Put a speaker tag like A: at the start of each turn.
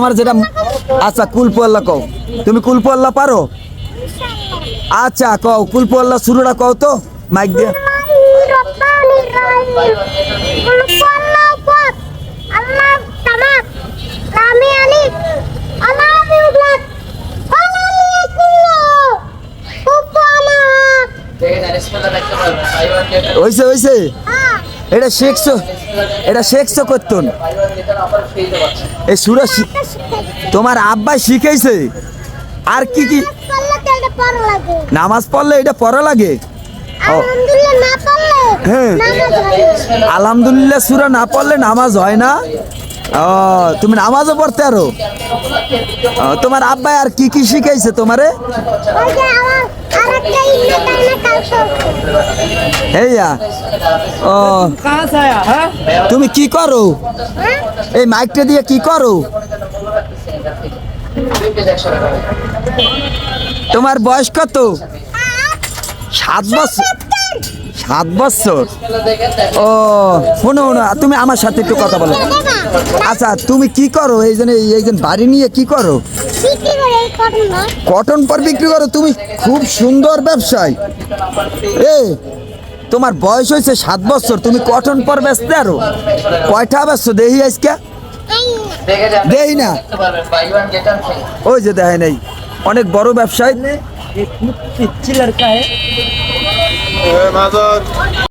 A: আমার যেটা আচ্ছা কুলপু আল্লাহ কও তুমি কুলপু আল্লাহ পারো আচ্ছা কও কুলপু আল্লাহ শুরুটা কও তো মাইক দিয়ে হইছে হইছে এটা শেখছো করতুন এই সুরা তোমার আব্বা শিখাইছে আর কি কি নামাজ পড়লে এটা পড়া লাগে হ্যাঁ আলহামদুলিল্লাহ সূরা না পড়লে নামাজ হয় না ও তুমি নামাজও পড়তে আরো তোমার আব্বা আর কি কি শিখাইছে তোমারে এইয়া ও তুমি কি করো এই মাইকটা দিয়ে কি করো তোমার বয়স কত 7 বছর 7 বছর ও শোনো তুমি আমার সাথে একটু কথা বলো আচ্ছা তুমি কি করো এই জন্য বাড়ি নিয়ে কি করো কটন পর বিক্রি করো তুমি খুব সুন্দর ব্যবসায় এ তোমার বয়স হয়েছে 7 বছর তুমি কটন পর বেচতে আরো কয়টা বেচছো দেখি আজকে দেই না ওই যে দেখে নেই অনেক বড় ব্যবসায়ী